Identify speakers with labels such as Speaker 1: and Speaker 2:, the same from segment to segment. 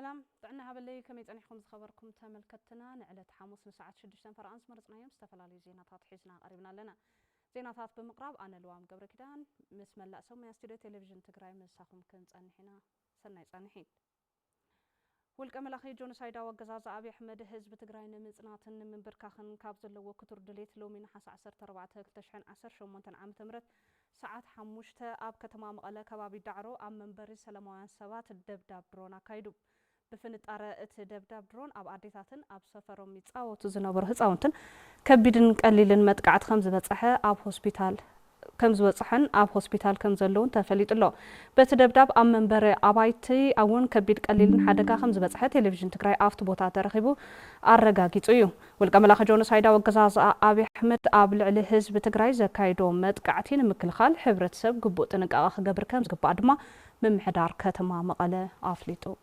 Speaker 1: سلام طعنا هبلي كم يتعنيكم خبركم تملكتنا نعلت حاموس ساعة 6 فرانس مرزنا يوم استفلالي زيناتات حيزنا قريبنا لنا زيناتات بمقرب أنا لوام قبل كدان بسم الله سوما استوديو تلفزيون تقراي مساكم كنت أنحنا سنة أنحين والكمل أخي جونسايدا وجزاز أبي أحمد حزب تقراي نمزنات من بركاخن كابزل وكتر دليت لو من حس 14 تشحن 10 شو ممكن عام تمرت ساعات حموشته أب كتمام قلا كبابي دعرو أم منبري سلاموان سوات الدبداب درونا كايدو بفنت أرى الدبداب درون أب عديتاتن أب سفرهم يتساووا تزنبر هتساوتن كبيدن قليلن متقعد 5 بصحة أب هوسبيتال كم زوصحن أب هوسبيتال كم زلون تفليت الله بتدبداب أم منبر أبايتي أون كبيد قليلن حدقا 5 بصحة تلفزيون تقراي أفت بوتا ترخيبو أرقاقيتو والكمل أخ جونس هيدا وقزاز أبي أحمد أب لعلي حزب تقراي زكايدو متقعتين مكلخال حبرت سب قبو تنقا أخ قبر كم زقبا أدما من محدار كتما مقالة أفليتو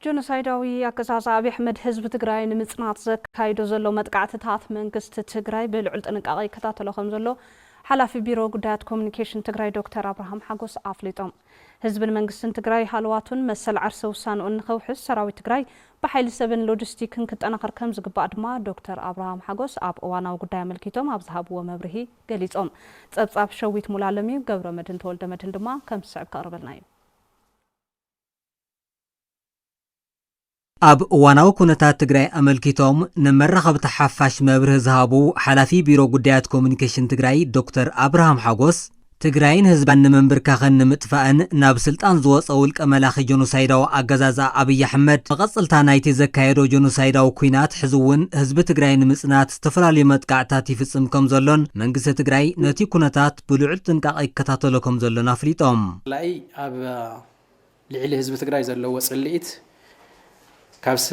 Speaker 1: جونسايداوي أقزاز أبي أحمد حزب تقراي نمصنات زكايدو زلو متقعتታት መንግስት ትግራይ ብልዑል ጥንቃቄ ይከታተሉ ከም ዘሎ ሓላፊ ቢሮ ጉዳያት ኮሙኒኬሽን ትግራይ ዶክተር አብርሃም ሓጎስ አፍሊጦም ህዝብን መንግስትን ትግራይ ሃልዋቱን መሰል ዓርሰ ውሳኑን ንኸውሕስ ሰራዊት ትግራይ በኃይል ሰብን ሎጂስቲክን ክጠናኸር ከም ዝግባእ ድማ ዶክተር አብርሃም ሓጎስ ኣብ እዋናዊ ጉዳይ አመልኪቶም ኣብ ዝሃብዎ መብርሂ ገሊጾም ጸብጻብ ሸዊት ሙላለሚ ገብረ መድህን ተወልደ መድህን ድማ ከም ዝስዕብ ከቕርበልና እዩ
Speaker 2: أب واناو كونتات تقراي أملكيتوم نمرخب تحفاش مبره زهابو حلافي بيرو قديات كومونيكيشن تقراي دكتور أبراهام حاغوس تقراين هزبان نمنبر كاخن نمتفاقن ناب سلطان زوص أولك أملاخي جونوسايداو أقزازا أبي أحمد مغصلتا نايتي زكايرو جونوسايداو كوينات حزوون هزب تقراين مسنات استفرالي متقعتاتي فسمكم زلون منقس تقراي نتي كونتات بلوعل تنقاقي كتاتلوكم زلون أفريتوم
Speaker 3: لاي أب لعلي هزب تقراي زلو وصليت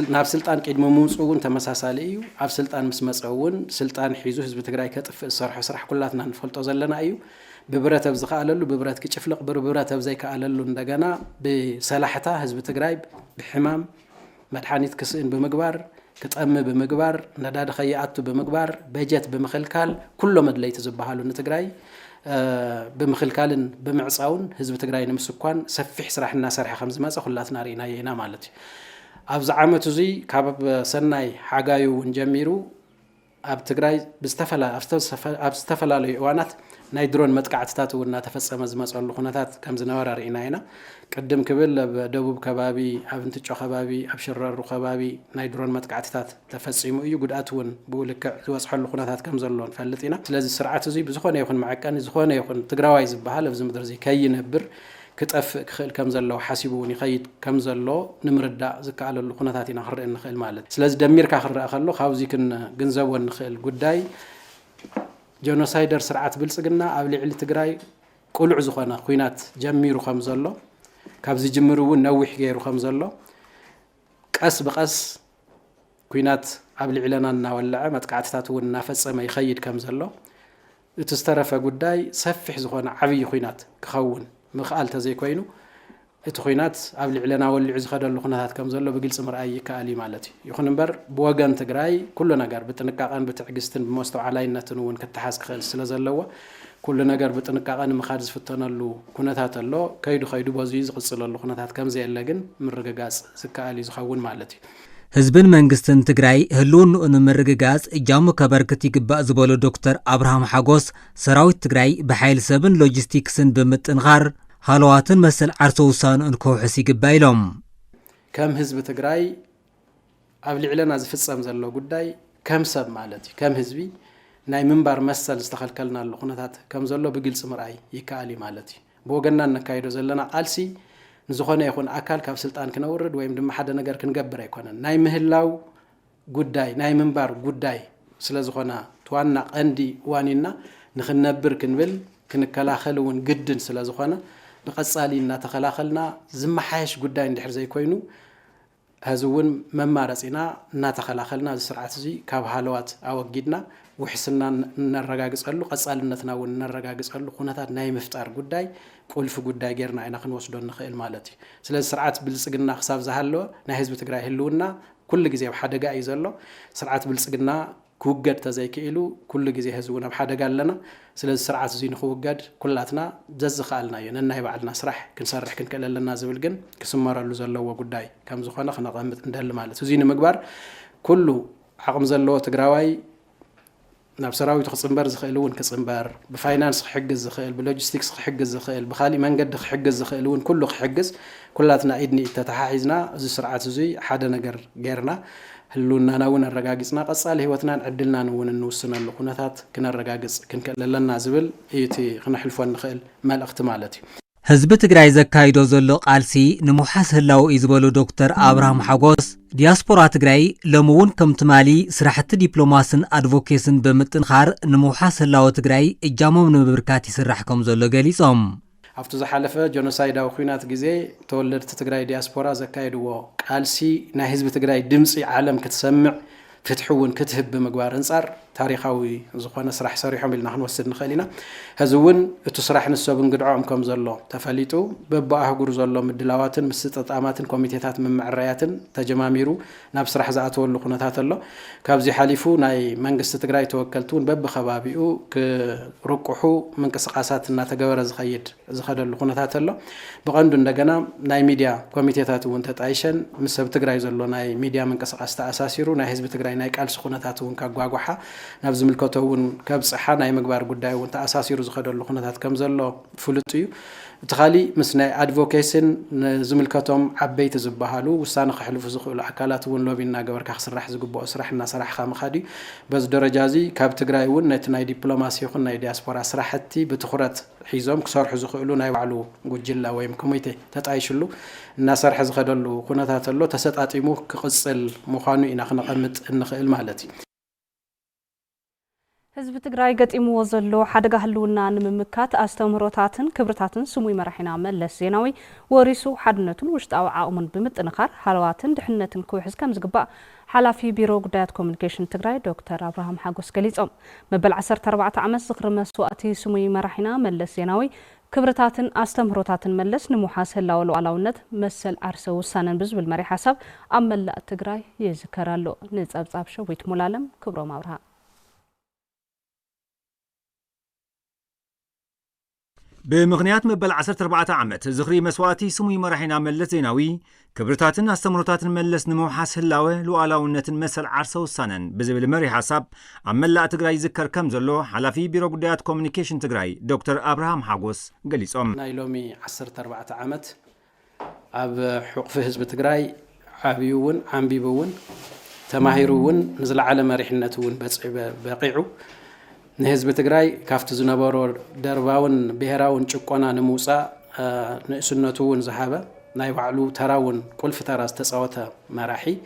Speaker 3: ناب سلطان قيد مموصون تمساسالي ايو اب سلطان مسمصون سلطان حيزو حزب تግራይ ከጥፍ ስራሕ ኩላትና ንፈልጦ ዘለና እዩ ببرات ابزخاللو ببرات كيچفلق ببرات ابزيكاللو እንደገና بسلاحታ حزب تግራይ بحمام مدحانيت كسئن بمግባር كطم بمግባር نዳድ خيአቱ بمግባር بجت بمخلكال كله مدليت زبحالو نتግራይ بمخلكالن بمعصاون حزب تግራይ نمسኳን ሰፊሕ ስራሕና ሰርሐ ከምዝ መጽ ኩላትና ሪና የና ማለት أبز عامة زي كابب سناي حاجايو ونجميرو أب تجراي بستفلا ليوانات نايدرون متقعتات وناتفسر مزمز على الخناتات كم زنوار رئينا قدم كبل بدوب كبابي أبنتجو خبابي أبشرر خبابي نايدرون متقعتات تفسيمو يجود أتون بقولك توصح الخناتات كم زلون فلتينا لازم السرعة زي بزخونة يكون معكان زخونة يكون تجراوي زبحال في زمدر زي كي نبر كتف خل كم زلوا حاسبوني خيط كم زلوا نمردا زكال الخناتاتنا خر نخيل مالت سلاز دمير كخر اخلو خاوزي كن جنزو نخيل قداي جونوسايدر سرعات بلصقنا ابلي علي تግራይ قلع زخنا خوينات جميرو خم زلو كابزي جمرو نوح غيرو خم زلو قس بقس خوينات ابلي علنا ولع متقعتات ونافصمه يخيد كم زلو تسترفه قداي سفح زخنا عبي خوينات كخون مخال تزي كوينو اتخوينات قبل علنا واللي عز خدل الخناتات كم زلو بقلص مرأي كالي مالتي يخون نبر بوغان تقراي كل نجار بتنقاقان بتعجستن بمستوى علينا ون كتحاسك خيل سلازلوا كل نجار بتنقاقان مخارج فتنالو كناتات اللو كيدو خيدو بازيز قصل الخناتات كم زي اللجن من رجاجاس زكالي زخون مالتي
Speaker 2: ህዝብን መንግስትን ትግራይ ህልውን ንመርግጋጽ እጃሙ ከበርክት ይግባእ ዝበሉ ዶክተር አብርሃም ሓጎስ ሰራዊት ትግራይ በኃይል ሰብን ሎጂስቲክስን በመጥንኻር ሃልዋትን መሰል ዓርሶ ውሳኑን ከውሕስ ይግባእ ኢሎም
Speaker 3: ከም ህዝብ ትግራይ ኣብ ልዕለና ዝፍጸም ዘሎ ጉዳይ ከም ሰብ ማለት ከም ህዝቢ ናይ ምንባር መሰል ዝተኸልከልና ኣሎ ኩነታት ከም ዘሎ ብግልጽ ምርኣይ ይከኣል ማለት ብወገንና ነካይዶ ዘለና ቃልሲ نزخونه يكون أكل كاب سلطان كنورد ويم دم حدا نجار كنجبر يكونن ناي مهلاو قداي ناي منبر قداي سلا زخونه توانا عندي وانينا نخنبر كنبل كنكلاخلون جدن سلا زخونه بقصالينا تخلاخلنا زم حاش قداي ندحر زي كوينو هزون ممارسينا ناتخلاخلنا السرعة زي كاب حالوات أو جدنا وحسنا نرجعسلو قصالنتنا ونرجعسلو خناتات ناي مفتار قداي قلف قداي غيرنا أنا خنوصدون نخيل مالتي سلسلة سرعات بالسجنا حساب زهلو نهز بتقرأ هلونا كل جزء بحدا جاي زلوا سرعات بالسجنا كوجد تزايكيلو كل جزء هزونا بحدا قال لنا سلسلة سرعات زين خوجد كلاتنا جز خالنا يننا بعدنا سرح كنسرح كنكلل لنا زبلجن كسمر اللي زلوا قداي كم زخنا خنا قامت ندل مالت زين مقبر كله عقم زلوا تقراوي نابسراوي تخصنبر زخيلون كصنبر بفاينانس حجز زخيل بلوجيستكس حجز زخيل بخالي منقد حجز زخيلون كله حجز كلاتنا ايدني تتحايزنا زي سرعات زي حدا نجر غيرنا هلونا ناون الرقاقصنا قصال هيوتنا عدلنا نون نوسنا لقناتات كنا الرقاقص كنكللنا زبل ايتي خنا حلفون نخيل مال اختمالتي
Speaker 2: ህዝቢ ትግራይ ዘካይዶ ዘሎ ቃልሲ ንሙሓስ ህላው ይዝበሉ ዶክተር አብርሃም ሓጎስ ዲያስፖራ ትግራይ ለሙውን ከም ትማሊ ስራሕቲ ዲፕሎማስን አድቮኬስን በምጥንኻር ንሙሓስ ህላው ትግራይ እጃሞም ንምብርካት ይስራሕ ከም ዘሎ ገሊጾም
Speaker 3: አፍቱ ዘሐለፈ ጆኖሳይዳዊ ኩናት ጊዜ ተወለድቲ ትግራይ ዲያስፖራ ዘካይድዎ ቃልሲ ናይ ህዝቢ ትግራይ ድምፂ ዓለም ክትሰምዕ فتحون كتهب بمقبار انصار تاريخاوي زخوانا سرح سريحهم اللي نحن وسدنا خلينا هزون تصرح نسوا بنقدعهم كم زلوا تفليتو ببقى هجور زلوا مدلواتن مستة أماتن كوميتيات من معرياتن تجماميرو نفس رح زعتوا اللقنات الله كابزي حليفو ناي منقص تقراي توكلتون بب خبابيو كرقحو من قسقاسات الناتجور زخيد زخد اللقنات الله بقندون دجنا ناي ميديا كوميتيات وانت تعيشن مسبب تقراي زلوا ناي ميديا من قسقاس تأساسيرو ناي حزب تقراي ناي قال سخونات وانكاغواغوحا نفس ملكتون كبصحة ناي مقبار قداي وانت أساسي رزقه اللقنات كم زلوا فلتيو تخالي مسنا أدفوكيسن زملكتهم عبيت زبهالو وسان خحلف زخول عكالات ون لو بينا قبر كخسر رح زقبو أسرح الناس رح خام خادي بس درجازي كاب تقراي ون ناي دبلوماسي خن ناي دياسبورا سرحتي بتخرت حيزهم كسر حزقولو ناي وعلو قجلا ويم كوميتي تتعيشلو الناس رح زخدلو قناتات اللو تسطعطيمو كقصل مخانو إنا خنقمت النخيل مالتي
Speaker 1: ህዝቢ ትግራይ ገጢምዎ ዘሎ ሓደጋ ህልውና ንምምካት አስተምሮታትን ክብርታትን ስሙይ መራሒና መለስ ዜናዊ ወሪሱ ሓድነቱን ውሽጣዊ ዓቕሙን ብምጥንኻር ሓለዋትን ድሕነትን ክውሕዝ ከም ዝግባእ ሓላፊ ቢሮ ጉዳያት ኮሙኒኬሽን ትግራይ ዶክተር አብርሃም ሓጎስ ገሊጾም መበል 14 ዓመት ዝኽሪ መስዋእቲ ስሙይ መራሒና መለስ ዜናዊ ክብርታትን አስተምሮታትን መለስ ንሙሓስ ህላው ሉዓላውነት መሰል ዓርሰ ውሳነን ብዝብል መሪ ሓሳብ ኣብ መላእ ትግራይ ይዝከራሎ ንጸብጻብ ሸዊት ሙላለም ክብሮም አብርሃ
Speaker 4: بمغنيات مبل 14 عامت زخري مسواتي سموي مرحنا ملس زيناوي كبرتاتن استمرتاتن ملس نموحاس هلاوه لوعلاونتن مسل عرسه وسانن بزبل مري حساب عملا تግራይ ዝከር ከም ዘሎ ሓላፊ ቢሮ ጉዳያት ኮሙኒኬሽን ትግራይ ዶክተር አብርሃም ሓጎስ ገሊጾም
Speaker 3: ናይሎሚ 14 ዓመት ኣብ ሕቁፍ ህዝቢ ትግራይ ዓብዩውን ዓንቢቡውን ተማሂሩውን ንዝለዓለ መሪሕነቱውን በቂዑ نهزب تجراي كافت زنبارو درباون بهراون چقونا نموسا نسنتون زحابة ناي وعلو تراون كل فترة تصوتا مراحي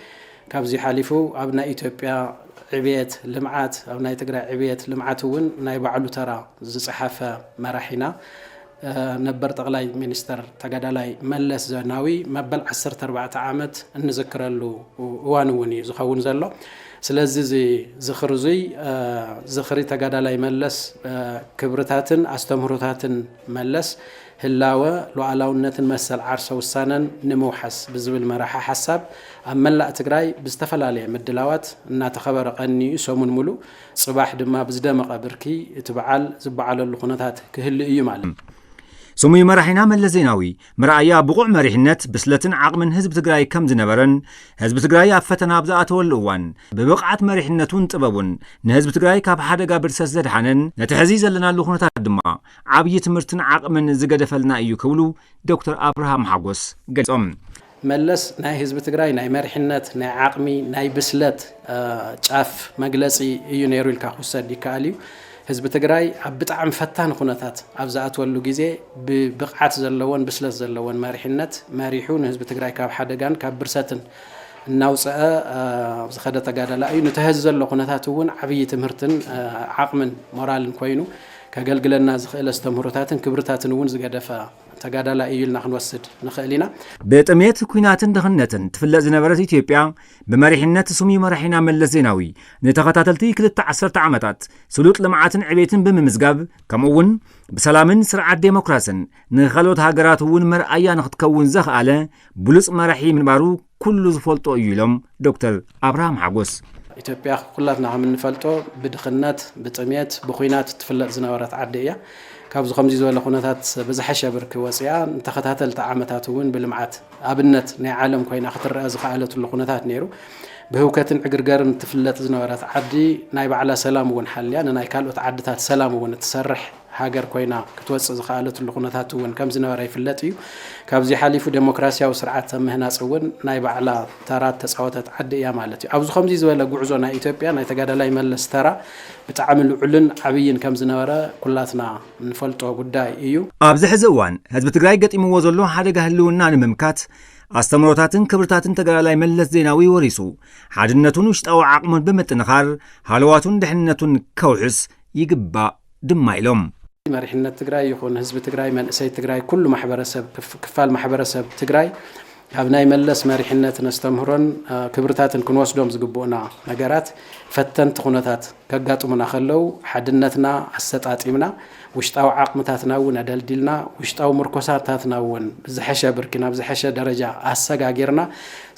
Speaker 3: كابزي حليفو أبناء إثيوبيا عبيت لمعات أبناء تجراي عبيت لمعاتون ناي وعلو ترى زحافة مراحينا نبر تغلاي مينستر تقدالاي ملس زناوي مبل 14 عامت نذكر له وانوني زخون زلو سلازي زخرزي زخري تقدالاي ملس كبرتاتن استمرتاتن ملس هلاوه لوعلاونتن مسل عرسه وسانن نموحس بزبل مراحه حساب املا تግራይ بزتفلالي مدلاوات እና ተخبر قني سومن ملو صباح دما بزدمق بركي تبعال زبعل الخناتات كهل እዩ ማለት
Speaker 4: سموي مرحنا ملس زيناوي مرأيا بقوع مريحنت بسلتن عقمن هزب تقراي كم زنبرن هزب تقراي أفتنا بزاعته واللوان ببقعت مريحنتون تبابون نهزب تقراي كاب حدا قابر سزد حنن نتحزيز لنا اللخونة الدماء عبية مرتن عقمن زقد فلنا ايو كولو دكتور أبراهام حاقوس قلت
Speaker 3: ملس ناي هزب تقراي ناي مريحنت ناي عقمي ناي بسلت جاف مجلسي ايو نيرو الكاخوسة دي كاليو ህዝቢ ትግራይ ብጣዕሚ ፈታን ኩነታት ኣብ ዝኣትወሉ ግዜ ብብቕዓት ዘለዎን ብስለት ዘለዎን መሪሕነት መሪሑ ንህዝቢ ትግራይ ካብ ሓደጋን ካብ ብርሰትን እናውፅአ ዝኸደ ተጋዳላ እዩ ንተህዝ ዘሎ ኩነታት እውን ዓብይ ትምህርትን ዓቕምን ሞራልን ኮይኑ ከገልግለና ዝኽእል ኣስተምህሮታትን ክብርታትን እውን ዝገደፈ ተጋዳላይ እዩ ኢልና ክንወስድ ንኽእል ኢና
Speaker 4: ብጥሜት ኩናትን ድኽነትን ትፍለጥ ዝነበረት ኢትዮጵያ ብመሪሕነት ስሙይ መራሒና መለስ ዜናዊ ንተኸታተልቲ 2 ዓመታት ስሉጥ ልምዓትን ዕቤትን ብምምዝጋብ ከምኡውን ብሰላምን ስርዓት ዴሞክራስን ንኻልኦት ሃገራት እውን መርኣያ ንኽትከውን ዘኽኣለ ብሉፅ መራሒ ምንባሩ ኩሉ ዝፈልጦ እዩ ኢሎም ዶክተር አብርሃም ሓጎስ
Speaker 3: ኢትዮጵያ ኩላትና ከምንፈልጦ ብድኽነት ብጥሜት ብኩናት ትፍለጥ ዝነበረት ዓዲ እያ ካብዚ ከምዚ ዝበለ ኩነታት ብዝሓሸ ብርኪ ወፅያ ተኸታተልቲ ዓመታት እውን ብልምዓት ኣብነት ናይ ዓለም ኮይና ክትረአ ዝኽኣለትሉ ኩነታት ነይሩ ብህውከትን ዕግርገርን ትፍለጥ ዝነበረት ዓዲ ናይ ባዕላ ሰላም እውን ሓልያ ናይ ካልኦት ዓድታት ሰላም እውን ትሰርሕ ሃገር ኮይና ክትወፅእ ዝኽኣለትሉ ኩነታት እውን ከም ዝነበረ ይፍለጥ እዩ ካብዚ ሓሊፉ ዴሞክራሲያዊ ስርዓት ምህናፅ እውን ናይ ባዕላ ተራት ተፃወተት ዓዲ እያ ማለት እዩ ኣብዚ ከምዚ ዝበለ ጉዕዞ ናይ ኢትዮጵያ ናይ ተጋዳላይ መለስ ተራ ብጣዕሚ ልዑልን ዓብይን ከም ዝነበረ ኩላትና ንፈልጦ ጉዳይ እዩ
Speaker 4: ኣብዚ ሕዚ እዋን ህዝቢ ትግራይ ገጢምዎ ዘሎ ሓደጋ ህልውና ንምምካት ኣስተምሮታትን ክብርታትን ተጋዳላይ መለስ ዜናዊ ወሪሱ ሓድነቱን ውሽጣዊ ዓቕሙን ብምጥንኻር ሃልዋቱን ድሕንነቱን ከውሕስ ይግባእ ድማ ኢሎም
Speaker 3: መሪሕነት ትግራይ ይኹን ህዝቢ ትግራይ መንእሰይ ትግራይ ኩሉ ማሕበረሰብ ክፋል ማሕበረሰብ ትግራይ ኣብ ናይ መለስ መሪሕነት ነስተምህሮን ክብርታትን ክንወስዶም ዝግብኡና ነገራት ፈተንቲ ኩነታት ከጋጥሙና ከለው ሓድነትና ኣሰጣጢምና ውሽጣዊ ዓቕምታትና እውን ኣደልዲልና ውሽጣዊ ምርኮሳታትና እውን ዝሓሸ ብርኪና ዝሓሸ ደረጃ ኣሰጋጊርና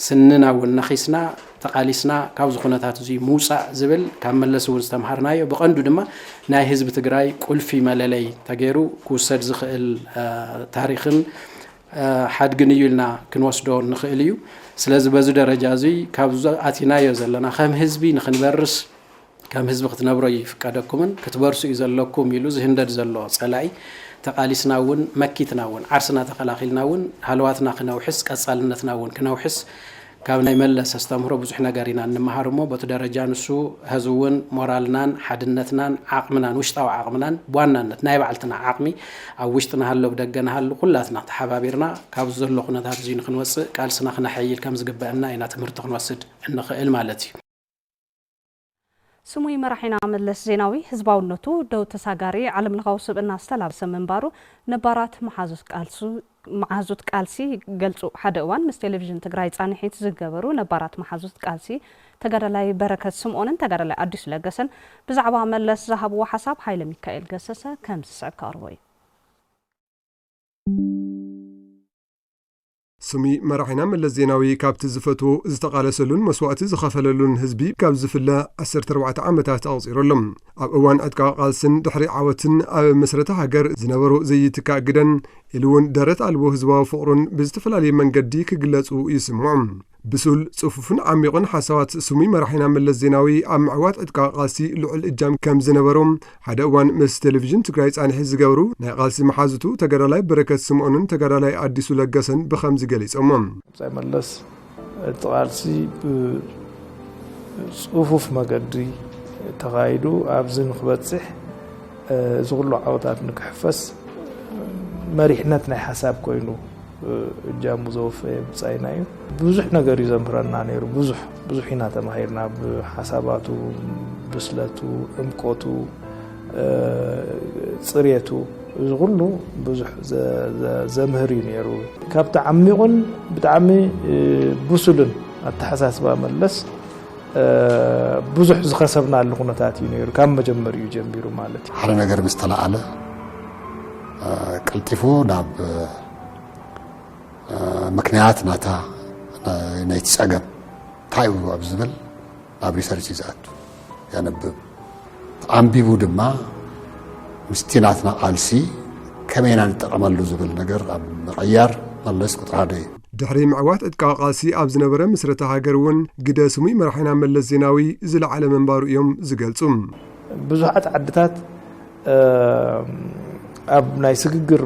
Speaker 3: ስንና እውን ነኺስና ተቃሊስና ካብ ዝኹነታት እዚ ሙፃእ ዝብል ካብ መለስ እውን ዝተምሃርናዮ ብቐንዱ ድማ ናይ ህዝቢ ትግራይ ቁልፊ መለለይ ተገይሩ ክውሰድ ዝኽእል ታሪኽን ሓድግን እዩ ኢልና ክንወስዶ ንኽእል እዩ ስለዚ በዚ ደረጃ እዚ ካብዚ ኣቲናዮ ዘለና ከም ህዝቢ ንኽንበርስ ከም ህዝቢ ክትነብሮ ይፍቀደኩምን ክትበርሱ እዩ ዘለኩም ኢሉ ዝህንደድ ዘሎ ፀላኢ ተቃሊስና እውን መኪትና እውን ዓርስና ተኸላኺልና እውን ሃልዋትና ክነውሕስ ቀጻልነትና እውን ክነውሕስ ካብ ናይ መለስ ኣስተምህሮ ብዙሕ ነገር ኢና እንመሃር እሞ በቲ ደረጃ ንሱ ህዝውን ሞራልናን ሓድነትናን ዓቕምናን ውሽጣዊ ዓቕምናን ብዋናነት ናይ ባዕልትና ዓቕሚ ኣብ ውሽጥና ሃሎ ብደገና ሃሎ ኩላትና ተሓባቢርና ካብ ዘሎ ኩነታት እዚ ንክንወፅእ ቃልስና ክነሐይል ከም ዝግበአና ኢና ትምህርቲ ክንወስድ እንኽእል ማለት እዩ
Speaker 1: ስሙይ መራሒና መለስ ዜናዊ ህዝባውነቱ ደው ተሳጋሪ ዓለም ለኻዊ ስብዕና ዝተላበሰ ምንባሩ ነባራት መሓዙት ቃልሲ ገልጹ ሓደ እዋን ምስ ቴሌቪዥን ትግራይ ጻንሒት ዝገበሩ ነባራት መሓዙት ቃልሲ ተጋዳላይ በረከት ስምዖንን ተጋዳላይ አዲስ ለገሰን ብዛዕባ መለስ ዝሃብዎ ሓሳብ ሃይለ ሚካኤል ገሰሰ ከም ዝስዕብ ቀርቦ እዩ
Speaker 5: سمي مراحنا ملس زيناوي كابت زفتو زتقالسلون مسواتي زخفللون حزبي كاب زفلا 14 عامتات أوصيرلهم أب أوان أتقا قالسن دحري عاوتن مسرته هاجر زنبرو زي تكاجدن إلون دارت ألبو حزبا فقرن بزتفلالي من قدي كجلسو يسمعهم بسول صفوفن عميقن حسوات سمي مراحنا ملس زيناوي أم عوات أتقا قالسي لعل إجام كام زنبروم حدا أوان مس تلفزيون تقرايت عن حز جورو نا قالسي محازتو تقرالاي بركة سمعونن تقرالاي أديسو لقسن بخمس جليس أمم
Speaker 6: زي ملس تقالسي بصفوف مقدري تغايدو أبزن خبتصح زغلو عواتات نكحفس مريحنتنا حساب كوينو جامو زوف بصاينايو بزح ነገር ይዘምረና ነይሩ ብዙሕ ኢና ተማሂርና በሐሳባቱ ብስለቱ እምቆቱ ጽሬቱ ዝغሉ ብዙሕ ዘምህር ነይሩ ካብታ ዓሚቁን ብጣዕሚ ብሱልን አተሐሳስባ መለስ ብዙሕ ዝኸሰብና ለኹነታት ነይሩ ካብ መጀመሪኡ ጀምሩ ማለት
Speaker 7: ሓደ ነገር ምስተላአለ ቀልጢፉ ናብ ምክንያት ናታ ናይ ተጸገም ታይው ኣብዝብል ኣብ ሪሰርች ይዛቱ ያነብብ አንቢቡ ድማ ምስቲናትና ቃልሲ ከመይና ንጠቀመሉ ዝብል ነገር ኣብ መቀያር መለስ ቁጥራደ
Speaker 5: ድሕሪ ምዕዋት እጥቃ ቃልሲ ኣብ ዝነበረ ምስረታ ሃገርውን ግደ ስሙይ መራሒና መለስ ዜናዊ ዝለዓለ መንባሩ እዮም ዝገልጹ
Speaker 6: ብዙሓት ዓድታት ኣብ ናይ ስግግር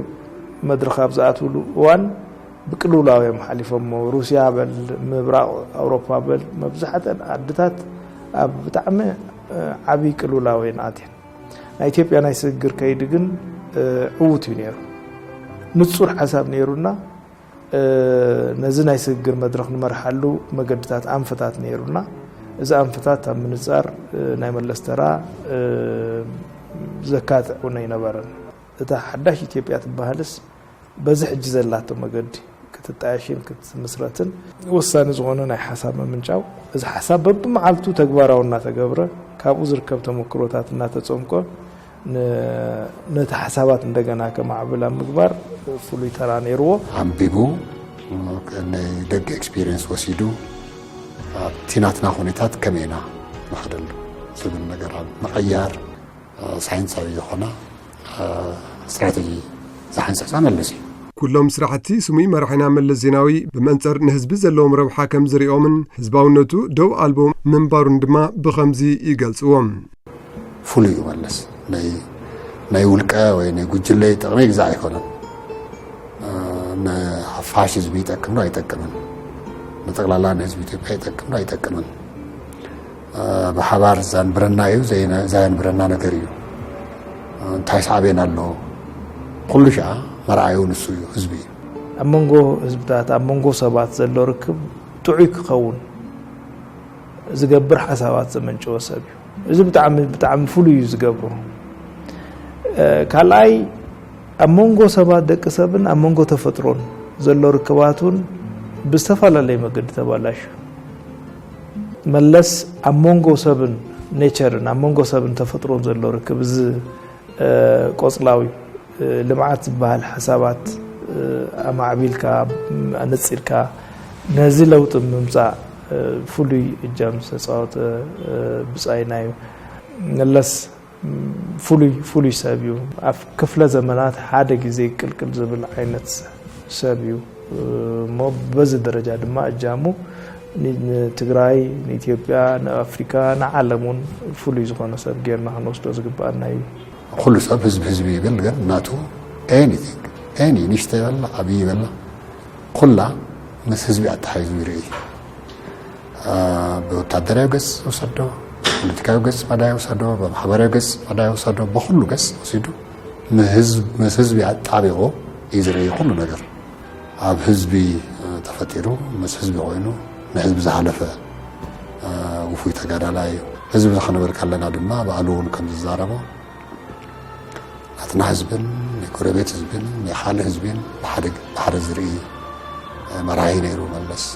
Speaker 6: መድረኽ ኣብ ዝኣትውሉ እዋን بقلولاوي محلفهم روسيا بل مبراق أوروبا بل مبزحة عدتات بتعم عبي قلولاوي ناتين إثيوبيا ناي سجر كيدجن عوت نيرو نتصور حساب نيرونا نزل ناي سجر مدرخ مرحلو مقدتات أنفتات نيرونا إذا أنفتات من الزار ناي ملسترا زكاة وناي نبرن إذا حداش إثيوبيا تبهلس بزح جزلاتهم مقدي كتتعايشين كتمسرتن وصاني زغونا ناي حساب منجاو إذا حساب بمعالتو تقباراونا تقبره كابو زركب تمكروتاتنا تصومكو نتحسابات እንደገና ከማዕበላ ምግባር ፉሉ ይተራን ይርዎ
Speaker 7: አንቢቡ ደግ ኤክስፒሪየንስ ወሲዱ ቲናትና ሁኔታት ከመና ማخدل ዝብል ነገር መቀያር ሳይንሳዊ የሆነ ስትራቴጂ ዝሓንፀፃ መለሲ
Speaker 5: ኩሎም ስራሕቲ ስሙይ መራሒና መለስ ዜናዊ ብመንጸር ንህዝቢ ዘለዎም ረብሓ ከም ዝሪኦምን ህዝባውነቱ ደው አልቦ መንባሩን ድማ ብኸምዚ ይገልጽዎም
Speaker 7: ፍሉይ መለስ ናይ ውልቀ ወይ ናይ ጉጅለ ጥቕሚ ግዛዕ አይኮነን ፋሽዝም ይጠቅም ነው አይጠቅምን ነጠቅላላ ህዝብ ኢትዮጵያ ይጠቅም ነው አይጠቅምን በሐባር ዛንብረናዩ ዛንብረና ነገር እዩ ታይሳቤን አለው ኩሉ ሻ መርአዩ ንሱ ህዝቢ
Speaker 6: አመንጎ ህዝብታት አመንጎ ሰባት ዘሎ ርክብ ጥዑይ ክኸውን ዝገብር ሓሳባት ዘመንጨወ ሰብ እዩ እዚ ብጣዕሚ ፍሉይ ዝገብሮ ካልኣይ አመንጎ ሰባት ደቂ ሰብን አመንጎ ተፈጥሮን ዘሎ ርክባቱን ብዝተፈላለየ መገዲ ተባላሽ መለስ አመንጎ ሰብን ኔቸርን አመንጎ ሰብን ተፈጥሮን ዘሎ ርክብ እዚ ቆጽላዊ ልምዓት ዝበሃል ሓሳባት አማዕቢልካ ኣነፂርካ ነዚ ለውጥ ምምፃእ ፍሉይ እጃም ዝተፃወተ ብፃይናዩ መለስ ፍሉይ ሰብ እዩ ኣብ ክፍለ ዘመናት ሓደ ግዜ ቅልቅል ዝብል ዓይነት ሰብ እዩ ሞ በዚ ደረጃ ድማ እጃሙ ንትግራይ ንኢትዮጵያ ንኣፍሪካ ንዓለሙን ፍሉይ ዝኾነ ሰብ ጌርና ክንወስዶ ዝግባአና እዩ
Speaker 7: ኩሉ ሰብ ህዝቢ ይብል ግን ናቱ ኤኒ ንሽተ ይበላ ዓብይ ይበላ ኩላ ምስ ህዝቢ ኣተሓይዙ ይርኢ በወታደራዊ ገጽ ወሰዶ ፖለቲካዊ ገጽ መዳይ ወሰዶ በማሕበራዊ ገጽ መዳይ ወሰዶ በኩሉ ገጽ ወሲዱ ምስ ህዝቢ ኣጣቢቆ ይዝርኢ ኩሉ ነገር ኣብ ህዝቢ ተፈጢሩ ምስ ህዝቢ ኮይኑ ንህዝቢ ዝሓለፈ ውፉይ ተጋዳላይ ህዝቢ ክንብል ከለና ድማ ባዕሉውን ከም ዝዛረቦ ናትና ህዝብን ንጎረቤት ህዝብን ንኻል ህዝብን ብሓደ ዝርኢ መራሒ ነይሩ መለስ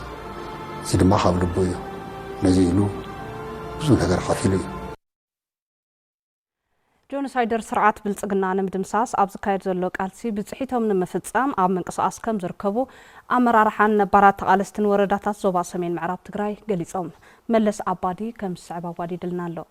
Speaker 7: እዚ ድማ ካብ ልቡ እዩ ነዚ ኢሉ ብዙ ነገር ከፊሉ እዩ
Speaker 1: ጆኖሳይደር ስርዓት ብልጽግና ንምድምሳስ ኣብ ዝካየድ ዘሎ ቃልሲ ብጽሒቶም ንምፍጻም ኣብ ምንቅስቓስ ከም ዝርከቡ ኣመራርሓን ነባራት ተቓለስትን ወረዳታት ዞባ ሰሜን ምዕራብ ትግራይ ገሊጾም መለስ ኣባዲ ከም ዝስዕብ ኣዋዲድልና ኣሎ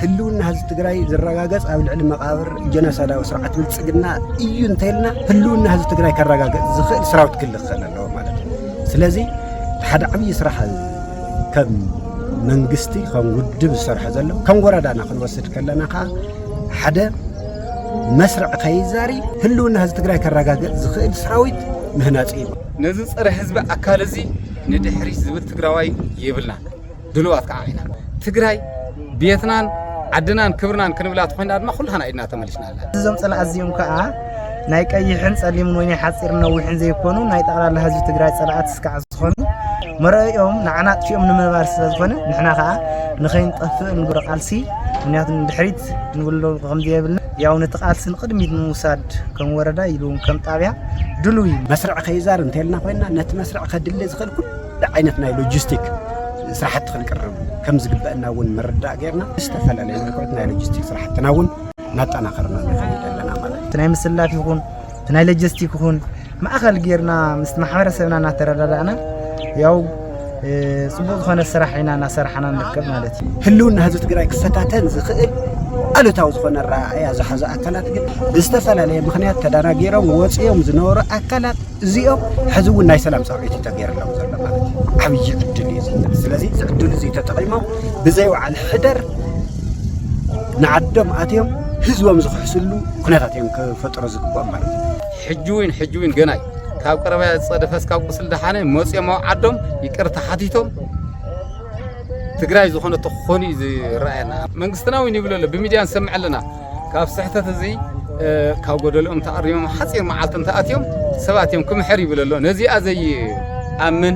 Speaker 8: ህልውና ህዝቢ ትግራይ ዝረጋገጽ ኣብ ልዕሊ መቃብር ጆኖሳይዳዊ ስርዓት ብልጽግና እዩ እንተይልና ህልውና ህዝቢ ትግራይ ከረጋገጽ ዝኽእል ሰራዊት ክልኽ ኣለዎ ማለት እዩ ስለዚ ሓደ ዓብይ ስራሕ ከም መንግስቲ ከም ውድብ ዝሰርሐ ዘሎ ከም ወረዳና ክንወስድ ከለና ከዓ ሓደ መስርዕ ከይዛሪ ህልውና ህዝቢ ትግራይ ከረጋገጽ ዝኽእል ሰራዊት ምህናጽ እዩ
Speaker 9: ነዚ ፀረ ህዝቢ ኣካል እዚ ንድሕሪት ዝብል ትግራዋይ ይብልና ድልዋት ከዓ ኢና ትግራይ ቤትናን ዓድናን ክብርናን ክንብላት ኮይና ድማ ኩልሃና ኢድና ተመሊስና ኣላ
Speaker 10: እዞም ፀላእ እዚኦም ከዓ ናይ ቀይሕን ጸሊምን ወይ ሓጺር ነዊሕን ዘይኮኑ ናይ ጠቕላላ ህዝቢ ትግራይ ፀላእት እስካዕ ዝኾኑ መረኦም ንዓና ጥፊኦም ንምንባር ስለዝኾነ ንሕና ከዓ ንኸይንጠፍእ ንግብሮ ቃልሲ ምክንያቱ ድሕሪት ንብሎ ከምዚ የብልና ያው ነቲ ቃልሲ ንቅድሚት ንምውሳድ ከም ወረዳ ኢሉ ከም ጣብያ ድሉይ
Speaker 8: መስርዕ ከይዛር እንተልና ኮይና ነቲ መስርዕ ከድለ ዝኽእል ኩሉ ዓይነት ናይ ሎጂስቲክ ስራሕቲ ክንቅርብ ከም ዝግበአና እውን መረዳእ ጌርና ዝተፈላለዩ መልክዖት ናይ ሎጂስቲክ ስራሕትና እውን ናጠናኸርና ንኸይድ ኣለና ማለት
Speaker 10: እቲ ናይ ምስላፍ ይኹን እቲ ናይ ሎጂስቲክ ይኹን ማእኸል ጌርና ምስ ማሕበረሰብና እናተረዳዳእና ያው ጽቡቕ ዝኾነ ስራሕ ኢና እናሰርሓና ንርከብ ማለት እዩ
Speaker 8: ህልውና ህዝቢ ትግራይ ክፈታተን ዝኽእል ኣሉታዊ ዝኾነ ራእያ ዝሓዘ ኣካላት ግን ብዝተፈላለየ ምክንያት ተደናጊሮም ወፂኦም ዝነበሩ ኣካላት እዚኦም ሕዚ እውን ናይ ሰላም ፃውዒት ተገይርሎም ዘሎ ማለት እዩ ዓብይ ዕድል እዩ ስለዚ እዚ ዕድል እዚ ተጠቒሞም ብዘይወዓል ሕደር ንዓዶም ኣትዮም ህዝቦም ዝክሕስሉ ኩነታት እዮም ክፈጥሩ ዝግብኦም ማለት እዩ
Speaker 9: ሕጂ እውን ገናይ ካብ ቀረባ ፀደፈስ ካብ ቁስል ደሓነ መፅኦም ዓዶም ይቅርታ ሓቲቶም ትግራይ ዝኾነ ተኾኒ ዝረአየና መንግስትና ወይ ይብለለ ብሚድያ ንሰምዕ ኣለና ካብ ስሕተት እዚ ካብ ጎደሎም ተቐሪቦም ሓፂር መዓልትን ተኣትዮም ሰባት እዮም ክምሕር ይብለሎ ነዚኣ ዘይኣምን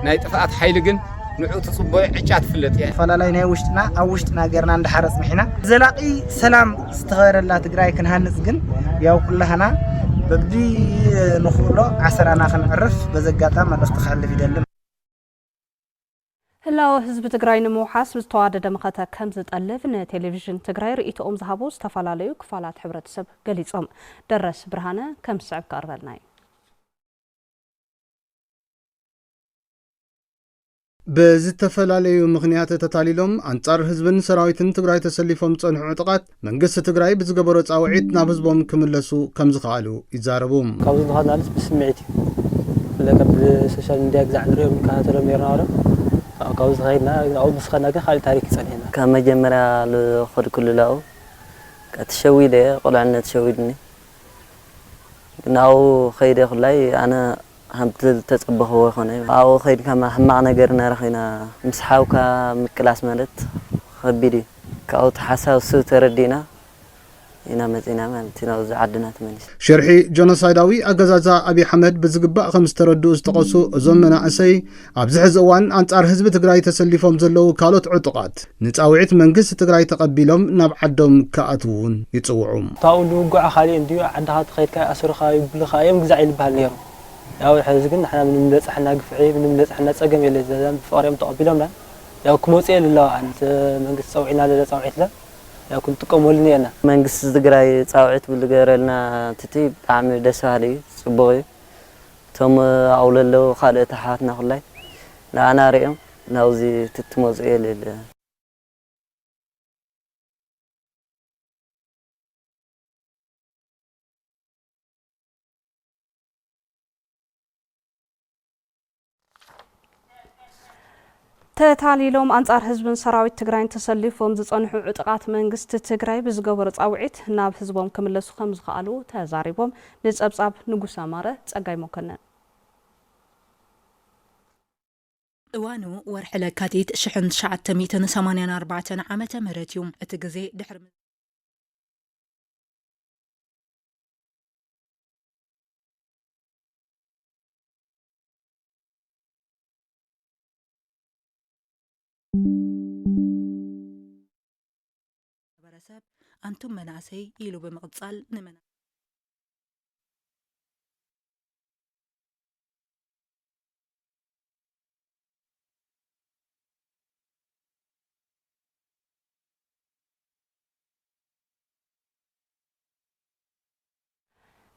Speaker 9: ናይ ጥፍኣት ሓይሊ ግን ንዑ ተጽቦይ ዕጫት ፍለጥ ያ
Speaker 10: ፈላላይ ናይ ውሽጥና ኣብ ውሽጥና ገርና እንዳሓረጽ ምሕና ዘላቂ ሰላም ዝተኸበረላ ትግራይ ክንሃንጽ ግን ያው ኩላህና በብዲ ንኽእሎ ዓሰራና ክንዕርፍ በዘጋጣም መልእኽቲ ክሕልፍ ይደልም
Speaker 1: ህላው ህዝቢ ትግራይ ንምውሓስ ዝተዋደደ መኸተ ከም ዝጠልብ ንቴሌቪዥን ትግራይ ርእይቶኦም ዝሃቡ ዝተፈላለዩ ክፋላት ሕብረተሰብ ገሊጾም ደረስ ብርሃነ ከም ዝስዕብ ቀርበልና እዩ
Speaker 11: በዝተፈላለዩ ምኽንያት ተታሊሎም አንጻር ህዝብን ሰራዊትን ትግራይ ተሰሊፎም ጸንሑ ጥቃት መንግስቲ ትግራይ ብዝገበሮ ጻውዒት ናብ ህዝቦም ክምለሱ ከም ዝኽኣሉ ይዛረቡ
Speaker 12: ካብዚ ዝኸናልስ ብስምዒት ለከብ ሶሻል ሚዲያ ግዛዕንሪኦም ካተሎም ይራውረ ካብዚ ኸይድና ኣብ ምስኸና ግን ካሊ ታሪክ ይጸኒሕና
Speaker 13: ካብ መጀመርያ ልኸድ ኩልላው ከተሸዊደ ቆልዕነት ተሸዊድኒ ናው ኸይደ ኩላይ ኣነ همت تتصبح هو خناي أو خير كما حماق نجار نرخينا مسحاو كمكلاس مالت خبيدي كأو تحسها وسو تردينا هنا متينا مالتنا وزعدنا تمنيس
Speaker 11: شرحي جنوسايداوي أجازا أبي حمد بزقباء خمس تردو استقصو زمنا أسي أبزح زوان أنصار حزب تجراي تسلفهم زلو كالوت عتقات نتعويت منجس تجراي تقبلهم نبعدهم كأتون يتصوعهم
Speaker 12: تاولو قع خالي انديو عندها خير كأسر خاي بلخايم زعيل بهاليرو ያው ሕዝግን احنا من نلصحنا ግፍዒ من نلصحنا ጸገም የለ ዘዛም ፍቅሪም ተቀቢሎም ያው ክሞጽ የለላው አንተ መንግስት ጸውዒና ለጻውዒትለ ያው ክንጥቀመሉን የና
Speaker 13: መንግስት ትግራይ ጻውዒት ብልገረልና ትቲ ብጣዕሚ ደስ ባሃሊ ጽቡቕ ቶም ኣውለለው ካልእ ተሓትና ኩላይ ንኣና ሪኦም ናውዚ ትትሞጽ የለ
Speaker 1: ተታሊሎም አንጻር ህዝብን ሰራዊት ትግራይን ተሰሊፎም ዝጸንሑ ዕጥቃት መንግስቲ ትግራይ ብዝገበሩ ጻውዒት ናብ ህዝቦም ክምለሱ ከም ዝኽኣሉ ተዛሪቦም ንጸብጻብ ንጉስ ኣማረ ጸጋይ ሞከነን
Speaker 14: እዋኑ ወርሒ ለካቲት 1984 ዓመተ ምህረት እዩ እቲ ግዜ ድሕሪ أنتم مناسي يلو بمقصال نمنا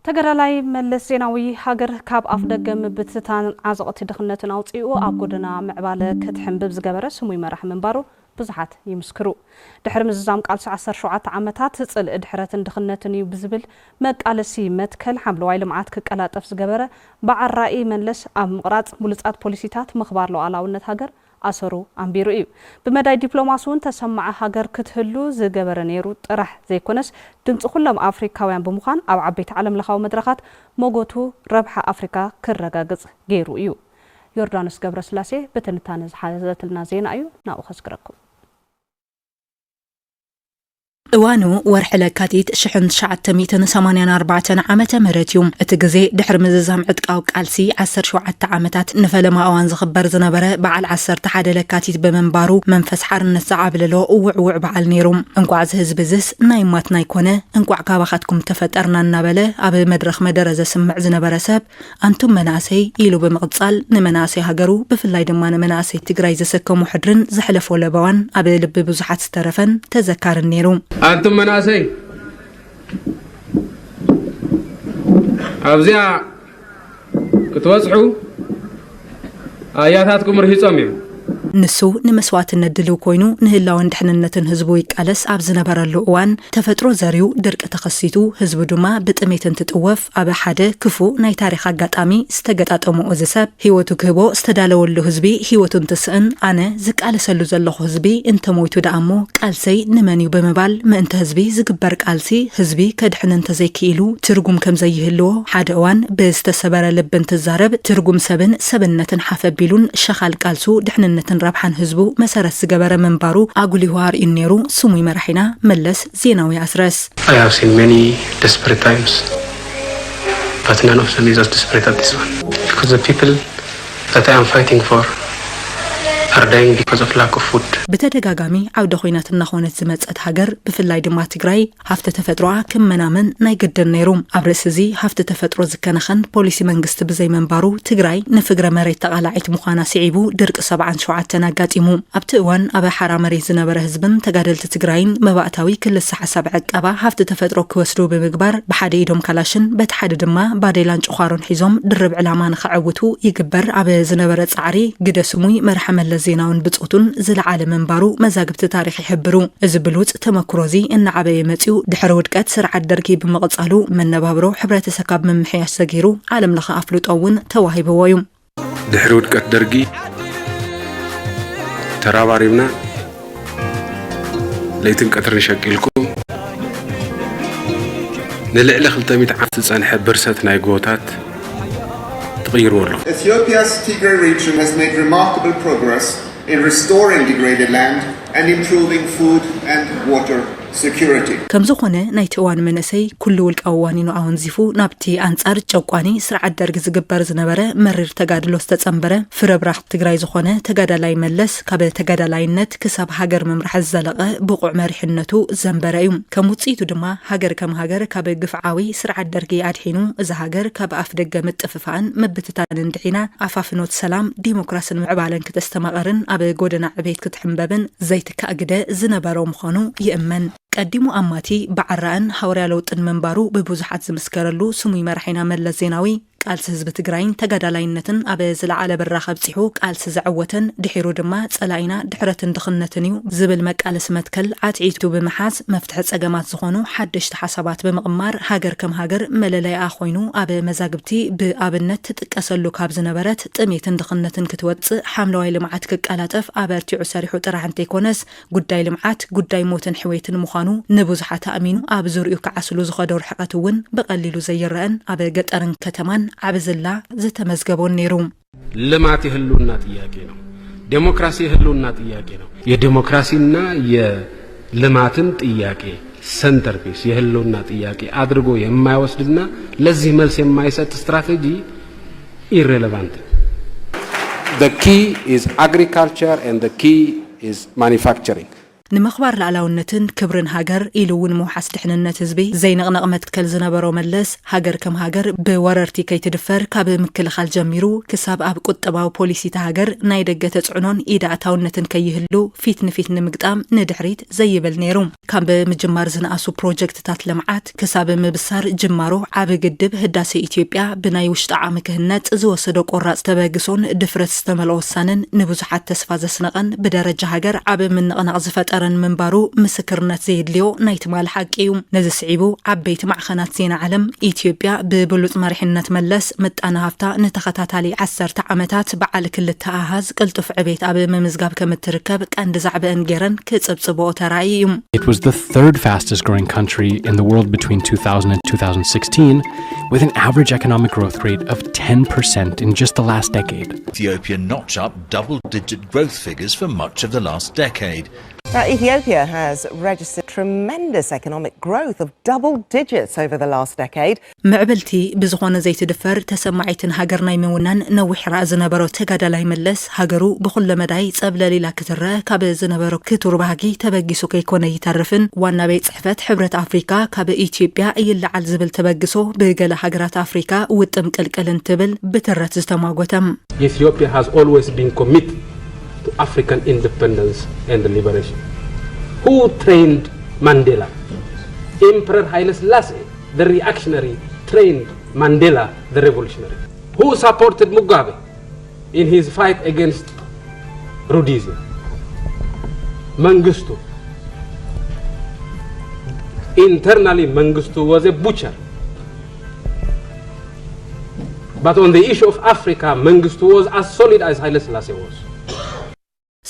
Speaker 1: ተገዳላይ መለስ ዜናዊ ሃገር ካብ ኣፍ ደገም ብትታን ዓዘቕቲ ድኽነትን ኣውፂኡ ኣብ ጎደና ምዕባለ ክትሕንብብ ዝገበረ ስሙይ መራሕ ምንባሩ ብዙሓት ይምስክሩ ድሕሪ ምዝዛም ቃልሲ 17 ዓመታት ጽልእ ድሕረትን ድኽነትን እዩ ብዝብል መቃለሲ መትከል ሓምለዋይ ልምዓት ክቀላጠፍ ዝገበረ በዓል ራእይ መለስ ኣብ ምቕራጽ ሙሉጻት ፖሊሲታት ምኽባር ሉዓላውነት ሃገር ኣሰሩ ኣንቢሩ እዩ ብመዳይ ዲፕሎማሲ እውን ተሰማዐ ሃገር ክትህሉ ዝገበረ ነይሩ ጥራሕ ዘይኮነስ ድምፂ ኩሎም ኣፍሪካውያን ብምዃን ኣብ ዓበይቲ ዓለም ለኻዊ መድረኻት ሞጎቱ ረብሓ ኣፍሪካ ክረጋግጽ ገይሩ እዩ ዮርዳኖስ ገብረስላሴ በትንታነ ዝሓዘትልና ዜና እዩ ናብኡ ከስክረኩም
Speaker 14: እዋኑ ወርሒ ለካቲት 1984 ዓመተ ምህረት እዩ እቲ ግዜ ድሕሪ ምዝዛም ዕጥቃዊ ቃልሲ 17 ዓመታት ንፈለማ እዋን ዝኽበር ዝነበረ በዓል 11 ለካቲት ብምንባሩ መንፈስ ሓርነት ዝዓብለሎ ውዕውዕ በዓል ነይሩ እንቋዕ ዝህዝቢ ዝስ ናይ ማትና ይኮነ እንቋዕ ካባኻትኩም ተፈጠርና እናበለ ኣብ መድረኽ መደረ ዘስምዕ ዝነበረ ሰብ ኣንቱም መናእሰይ ኢሉ ብምቕጻል ንመናእሰይ ሃገሩ ብፍላይ ድማ ንመናእሰይ ትግራይ ዘሰከሙ ሕድርን ዘሕለፎ ለበዋን ኣብ ልቢ ብዙሓት ዝተረፈን ተዘካርን ነይሩ
Speaker 15: أنتم مناسي أبزع كتوسعوا آياتكم رهيصة ميم
Speaker 14: ንሱ ንመስዋዕትነት ድልው ኮይኑ ንህላውን ድሕንነትን ህዝቡ ይቃለስ ኣብ ዝነበረሉ እዋን ተፈጥሮ ዘሪው ድርቂ ተኸሲቱ ህዝቡ ድማ ብጥሜትን ትጥወፍ ኣብ ሓደ ክፉእ ናይ ታሪክ ኣጋጣሚ ዝተገጣጠሙ እዚ ሰብ ህይወቱ ክህቦ ዝተዳለወሉ ህዝቢ ህይወቱን ትስእን ኣነ ዝቃለሰሉ ዘለኹ ህዝቢ እንተሞይቱ ደኣሞ ቃልሰይ ንመን እዩ ብምባል ምእንተ ህዝቢ ዝግበር ቃልሲ ህዝቢ ከድሕን እንተዘይክኢሉ ትርጉም ከም ዘይህልዎ ሓደ እዋን ብዝተሰበረ ልብን ትዛረብ ትርጉም ሰብን ሰብነትን ሓፈቢሉን ሸኻል ቃልሱ ድሕንነትን ربحان هزبو مسارس زجبرة منبارو أقوليوار إنيرو سمي مرحنا ملس زيناوي أسرس.
Speaker 16: I have seen many desperate times, but none of them is as desperate as this one. Because the people that I am fighting for are dying because of lack of food.
Speaker 14: በተደጋጋሚ ዓውደ ኹናት እናኾነት ዝመጸት ሃገር ብፍላይ ድማ ትግራይ ሃፍተ ተፈጥሮኣ ክመናመን ናይ ግድን ነይሩ ኣብ ርእሲ እዚ ሃፍተ ተፈጥሮ ዝከነኸን ፖሊሲ መንግስቲ ብዘይ መንባሩ ትግራይ ንፍግረ መሬት ተቓላዒት ምዃና ስዒቡ ድርቂ 77 ኣጋጢሙ ኣብቲ እዋን ኣብ ሓራ መሬት ዝነበረ ህዝብን ተጋደልቲ ትግራይን መባእታዊ ክልስ ሓሳብ ዕቀባ ሃፍተ ተፈጥሮ ክወስዱ ብምግባር ብሓደ ኢዶም ካላሽን በቲ ሓደ ድማ ባዴላን ጭዃሮን ሒዞም ድርብ ዕላማ ንኸዕውቱ ይግበር ኣብ ዝነበረ ጻዕሪ ግደ ስሙይ መርሐ መለስ ዜናውን ብጾቱን ዝለዓለ መንባሩ መዛግብቲ ታሪኽ ይሕብሩ እዚ ብሉጽ ተመክሮዚ እናዓበየ መጺኡ ድሕሪ ውድቀት ስርዓት ደርጊ ብምቕጻሉ መነባብሮ ሕብረተሰብ ካብ ምምሕያሽ ሰጊሩ ዓለም ለኸ ኣፍልጦውን ተዋሂብዎ እዩ
Speaker 17: ድሕሪ ውድቀት ደርጊ ተራባሪብና ለይትን ቀትርን ሸቂልኩም ንልዕሊ 200 ዓመት ዝጸንሐ ብርሰት ናይ ጎታት ተቐይርዎ ኣሎ
Speaker 18: Ethiopia's Tigray region has made remarkable progress in restoring degraded land and improving food and water security.
Speaker 14: ከም ዝኾነ ናይ ትዋን መንእሰይ ኩሉ ውልቃዊ ዋኒኑ ኣወንዚፉ ናብቲ ኣንጻር ጨቋኒ ስርዓት ደርጊ ዝግበር ዝነበረ መሪር ተጋድሎ ዝተጸምበረ ፍረብራኽ ትግራይ ዝኾነ ተጋዳላይ መለስ ካብ ተጋዳላይነት ክሳብ ሃገር ምምራሕ ዘለቐ ብቑዕ መሪሕነቱ ዘንበረ እዩ ከም ውጽኢቱ ድማ ሃገር ከም ሃገር ካብ ግፍዓዊ ስርዓት ደርጊ ኣድሒኑ እዚ ሃገር ካብ ኣፍ ደገ ምጥፍፋእን ምብትታንን ድሒና ኣፋፍኖት ሰላም ዲሞክራስን ምዕባለን ክተስተማቐርን ኣብ ጎደና ዕቤት ክትሕንበብን ዘይትካእ ግደ ዝነበሮ ምዃኑ ይእመን ቀዲሙ ኣማቲ በዓራን ሐዋርያ ለውጥን መንባሩ በብዙሓት ዝመስከረሉ ስሙይ መራሒና መለስ ዜናዊ ቃልሲ ህዝቢ ትግራይን ተጋዳላይነትን ኣብ ዝለዓለ በራኸ በፂሑ ቃልሲ ዘዕወተን ድሒሩ ድማ ጸላኢና ድሕረትን ድኽነትን እዩ ዝብል መቃለስ መትከል ዓጥዒቱ ብምሓዝ መፍትሒ ጸገማት ዝኾኑ ሓደሽቲ ሓሳባት ብምቕማር ሃገር ከም ሃገር መለለይኣ ኮይኑ ኣብ መዛግብቲ ብኣብነት ትጥቀሰሉ ካብ ዝነበረት ጥሜትን ድኽነትን ክትወፅእ ሓምለዋይ ልምዓት ክቃላጠፍ ኣበርቲዑ ሰሪሑ ጥራሕ እንተይኮነስ ጉዳይ ልምዓት ጉዳይ ሞትን ሕዌትን ምዃኑ ንብዙሓት ኣሚኑ ኣብ ዙርኡ ክዓስሉ ዝኸዶ ርሕቐት እውን ብቐሊሉ ዘይረአን ኣብ ገጠርን ከተማን አብዝላ ዝተመዝገበውን ነይሩ
Speaker 17: ልማት የህልውና ጥያቄ ነው ዴሞክራሲ የህልውና ጥያቄ ነው የዴሞክራሲና የልማትን ጥያቄ ሰንተር ፒስ የህልውና ጥያቄ አድርጎ የማይወስድና ለዚህ መልስ የማይሰጥ ስትራቴጂ irrelevant
Speaker 3: the key is agriculture and the key is manufacturing
Speaker 14: ንምኽባር ላዕላውነትን ክብርን ሃገር ኢሉውን መውሓስ ድሕንነት ህዝቢ ዘይንቕነቕ መትከል ዝነበሮ መለስ ሃገር ከም ሃገር ብወረርቲ ከይትድፈር ካብ ምክልኻል ጀሚሩ ክሳብ ኣብ ቁጠባዊ ፖሊሲ ሃገር ናይ ደገ ተጽዕኖን ኢዳእታውነትን ከይህሉ ፊት ንፊት ንምግጣም ንድሕሪት ዘይብል ነይሩ ካብ ብምጅማር ዝነኣሱ ፕሮጀክትታት ልምዓት ክሳብ ምብሳር ጅማሮ ዓብ ግድብ ህዳሴ ኢትዮጵያ ብናይ ውሽጣ ዓመክህነት ዝወሰዶ ቆራጽ ተበግሶን ድፍረት ዝተመልኦ ውሳነን ንብዙሓት ተስፋ ዘስነቐን ብደረጃ ሃገር ዓብ ምንቕናቕ ዝፈጠረ መንባሩ ምስክርነት ዘይድልዮ ናይቲ ማል ሓቂዩ ነዚ ስዒቡ ዓበይቲ ማዕኸናት ዜና ዓለም ኢትዮጵያ ብብሉጽ መሪሕነት መለስ ምጣነ ሃፍታ ንተኸታታሊ 10 ዓመታት በዓል ክልተ ኣሃዝ ቅልጡፍ ዕቤት ኣብ ምምዝጋብ ከም እትርከብ ቀንዲ ዛዕበአን ገይረን ክጽብጽብኦ ተራእዩ እዩ
Speaker 16: It was the third fastest growing country in the world between 2000 and 2016 with an average economic growth rate of 10% in just the last decade.
Speaker 19: Ethiopia notched up double-digit growth figures for much of the last decade.
Speaker 20: Now, Ethiopia has registered tremendous economic growth of double digits over the last decade.
Speaker 14: ምዕብልቲ ብዝኾነ ዘይትድፈር ተሰማዒትን ሃገር ናይ ምውናን ነዊሕ ራእ ዝነበሮ ተጋዳላይ መለስ ሃገሩ ብኹለ መዳይ ጸብለሊላ ክትረአ ካብ ዝነበሮ ክቱር ባህጊ ተበጊሱ ከይኮነ ይተርፍን ዋና ቤት ጽሕፈት ሕብረት ኣፍሪካ ካብ ኢትዮጵያ ይለዓል ዝብል ተበግሶ ብገለ ሃገራት ኣፍሪካ ውጥም ቅልቅልን ትብል ብትረት ዝተማጎተም
Speaker 17: Ethiopia has always been committed to African independence and liberation. Who trained Mandela? Emperor Haile Selassie, the reactionary, trained Mandela, the revolutionary. Who supported Mugabe in his fight against Rhodesia? Mengistu. Internally, Mengistu was a butcher. But on the issue of Africa, Mengistu was as solid as Haile Selassie was.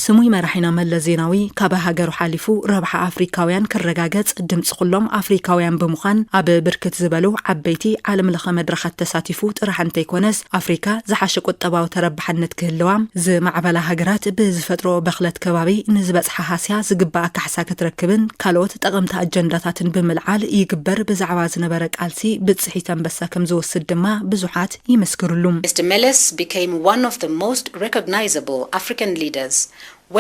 Speaker 14: سموي مرحينا مل زيناوي كابا هاجر حالفو ربح أفريكاويان كالرجاجات دمس كلهم أفريكاويان بمخان أب بركة زبلو عبيتي عالم لخ مدرخة تساتيفوت راح نتيكونس أفريكا زحشق الطبا وتربح النتكهلوام ز معبلا هاجرات بزفترو بخلت كبابي نسبة حاسيا زقبا كحساك تركبن كالوت تقمت أجنداتات بملعال يكبر بزعواز نبرك ألسي بتصحيتن بس كمزو السدما بزحات يمسكرلهم.
Speaker 21: Mr. Meles became one of the most recognizable African leaders,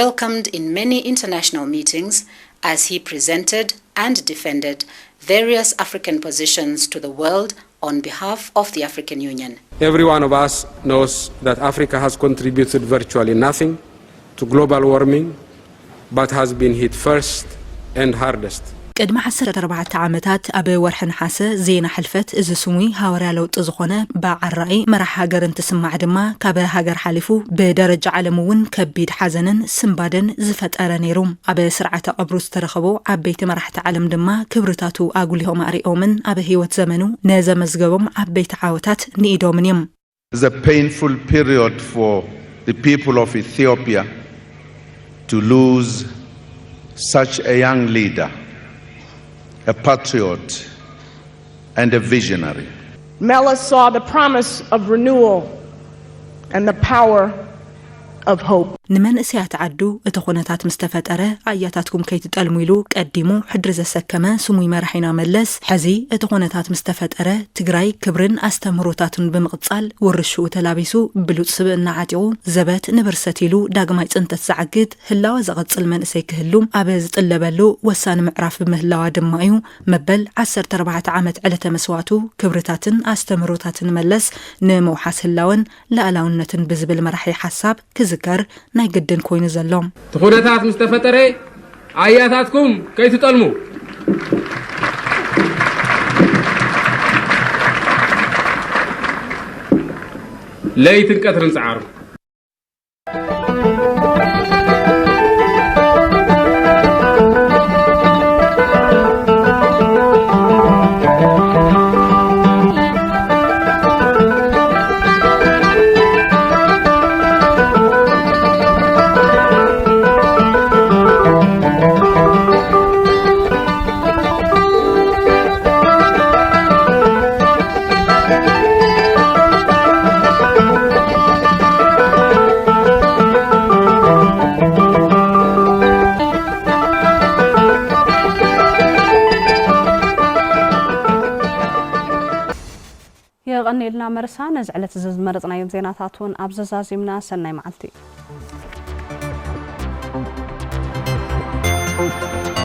Speaker 21: welcomed in many international meetings as he presented and defended various African positions to the world on behalf of the African Union.
Speaker 17: Every one of us knows that Africa has contributed virtually nothing to global warming, but has been hit first and hardest.
Speaker 14: قد ما حسرت 4 عامات أبي ورحن حاسة زين حلفت إذا سموي هاورا لو تزخونه بعرائي مرح هاجر تسمع دما كابا هاجر حلفو بدرجة علمون كبيد حزنن سنبادن زفت أرانيروم أبي سرعة أبروز ترخبو عبيت مرح تعلم دما كبرتاتو أقولهم أريئو من أبي هيوت زمنو نازا مزقوم عبيت عاوتات نيدو من يم.
Speaker 22: It's a painful period for the people of Ethiopia to lose such a young leader, a patriot and a visionary.
Speaker 23: Meles saw the promise of renewal and the power of hope.
Speaker 14: نمن اسيات عدو اتخونتات مستفتره اياتاتكم كي تتألميلو قديمو حدرز السكمة سموي مرحينا ملس حزي اتخونتات مستفتره تقراي كبرن استمروتاتن بمقصال ورشو تلابيسو بلوت سبقنا عاتيو زبات نبرستيلو داقماي تنتت سعقد هلاوة زغطسل من اسيك هلوم ابازت اللبالو وسان معراف بمهلاوة دمايو مبل 14 عامت على مسواتو كبرتاتن استمروتاتن ملس نمو حاس هلاون لألاونتن بزبل مرحي حساب كذكر ناي قدن كوين زلوم
Speaker 15: تخونتات مستفتري عياتاتكم كي تتألموا ليت الكثر نسعر
Speaker 1: يغني لنا مرسان زعلت زمرتنا يوم زيناتاتون أبزازازيمنا سنة معلتي